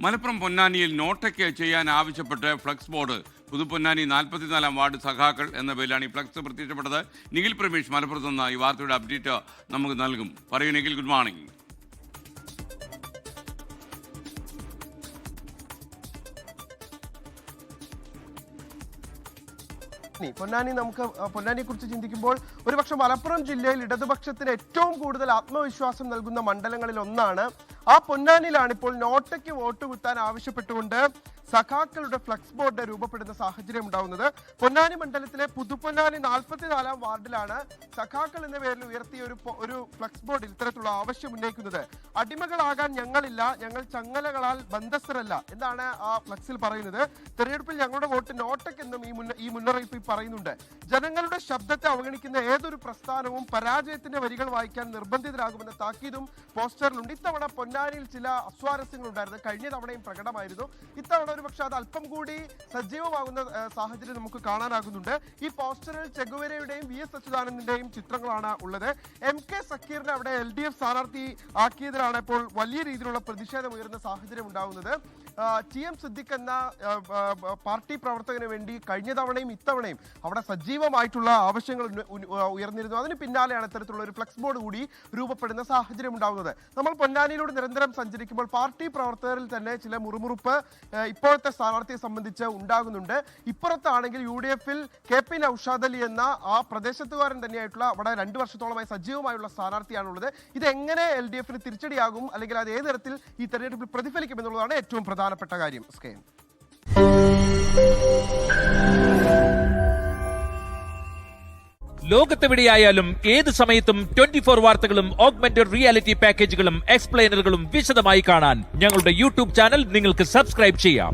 മലപ്പുറം പൊന്നാനിയിൽ നോട്ടയ്ക്ക് ചെയ്യാൻ ആവശ്യപ്പെട്ട് ഫ്ലക്സ് ബോർഡ് പുതുപ്പൊന്നാനി 44-ാം വാർഡ് സഖാക്കൾ എന്ന പേരിലാണ് ഈ ഫ്ലക്സ് പ്രത്യക്ഷപ്പെട്ടത്. നിഖിൽ പ്രമേഷ് മലപ്പുറത്ത് നിന്ന് ഈ വാർത്തയുടെ അപ്ഡേറ്റ് നമുക്ക് നൽകും. പറയൂ നിഖിൽ, ഗുഡ് മോർണിംഗ്. പൊന്നാനിയെ കുറിച്ച് ചിന്തിക്കുമ്പോൾ ഒരുപക്ഷെ മലപ്പുറം ജില്ലയിൽ ഇടതുപക്ഷത്തിന് ഏറ്റവും കൂടുതൽ ആത്മവിശ്വാസം നൽകുന്ന മണ്ഡലങ്ങളിൽ ഒന്നാണ്. ആ പൊന്നാനിയിലാണ് ഇപ്പോൾ നോട്ടയ്ക്ക് വോട്ട് കുത്താൻ ആവശ്യപ്പെട്ടുകൊണ്ട് സഖാക്കളുടെ ഫ്ലക്സ് ബോർഡ് രൂപപ്പെടുന്ന സാഹചര്യം ഉണ്ടാവുന്നത്. പൊന്നാനി മണ്ഡലത്തിലെ പുതുപ്പൊന്നാനി 44-ാം വാർഡിലാണ് സഖാക്കൾ എന്ന പേരിൽ ഉയർത്തിയ ഒരു ഫ്ലക്സ് ബോർഡിൽ ഇത്തരത്തിലുള്ള ആവശ്യം ഉന്നയിക്കുന്നത്. അടിമകളാകാൻ ഞങ്ങളില്ല, ഞങ്ങൾ ചങ്ങലകളാൽ ബന്ധസ്ഥരല്ല എന്നാണ് ആ ഫ്ലക്സിൽ പറയുന്നത്. തെരഞ്ഞെടുപ്പിൽ ഞങ്ങളുടെ വോട്ട് നോട്ടയ്ക്കെന്നും ഈ മുന്നറിയിപ്പ് പറയുന്നുണ്ട്. ജനങ്ങളുടെ ശബ്ദത്തെ അവഗണിക്കുന്ന ഏതൊരു പ്രസ്ഥാനവും പരാജയത്തിന്റെ വരികൾ വായിക്കാൻ നിർബന്ധിതരാകുമെന്ന താക്കീതും പോസ്റ്ററിലുണ്ട്. ഇത്തവണ പൊന്നാനിയിൽ ചില അസ്വാരസ്യങ്ങൾ ഉണ്ടായിരുന്നു. കഴിഞ്ഞ തവണയും പ്രകടമായിരുന്നു. ഇത്തവണ പക്ഷെ അത് അല്പം കൂടി സജീവമാകുന്ന സാഹചര്യം നമുക്ക് കാണാനാകുന്നുണ്ട്. ഈ പോസ്റ്ററിൽ ചെഗുവേരയുടെയും VS അച്യുതാനന്ദന്റെയും ചിത്രങ്ങളാണ് ഉള്ളത്. MK സക്കീറിനെ അവിടെ LDF സ്ഥാനാർത്ഥി ആക്കിയതിലാണ് ഇപ്പോൾ വലിയ രീതിയിലുള്ള പ്രതിഷേധം ഉയർന്ന സാഹചര്യം ഉണ്ടാകുന്നത്. TM സിദ്ദിഖ് എന്ന പാർട്ടി പ്രവർത്തകന് വേണ്ടി കഴിഞ്ഞ തവണയും ഇത്തവണയും അവിടെ സജീവമായിട്ടുള്ള ആവശ്യങ്ങൾ ഉയർന്നിരുന്നു. അതിന് പിന്നാലെയാണ് ഇത്തരത്തിലുള്ള ഒരു ഫ്ലക്സ് ബോർഡ് കൂടി രൂപപ്പെടുന്ന സാഹചര്യം ഉണ്ടാകുന്നത്. നമ്മൾ പൊന്നാനിയിലൂടെ നിരന്തരം സഞ്ചരിക്കുമ്പോൾ പാർട്ടി പ്രവർത്തകരിൽ തന്നെ ചില മുറുമുറുപ്പ് ഇപ്പോഴത്തെ സ്ഥാനാർത്ഥിയെ സംബന്ധിച്ച് ഉണ്ടാകുന്നുണ്ട്. ഇപ്പുറത്താണെങ്കിൽ UDF-ൽ KP നൗഷാദ് അലി എന്ന ആ പ്രദേശത്തുകാരൻ തന്നെയായിട്ടുള്ള അവിടെ 2 വർഷത്തോളമായി സജീവമായുള്ള സ്ഥാനാർത്ഥിയാണുള്ളത്. ഇത് എങ്ങനെ LDF-ന് തിരിച്ചടിയാകും, അല്ലെങ്കിൽ അത് ഏത് തരത്തിൽ ഈ തെരഞ്ഞെടുപ്പിൽ പ്രതിഫലിക്കും എന്നുള്ളതാണ് ഏറ്റവും പ്രധാനപ്പെട്ട കാര്യം. ലോകത്തെവിടെയായാലും ഏത് സമയത്തും 24 വാർത്തകളും ഓഗ്മെന്റഡ് റിയാലിറ്റി പാക്കേജുകളും എക്സ്പ്ലെയിനറുകളും വിശദമായി കാണാൻ ഞങ്ങളുടെ YouTube ചാനൽ നിങ്ങൾക്ക് സബ്സ്ക്രൈബ് ചെയ്യാം.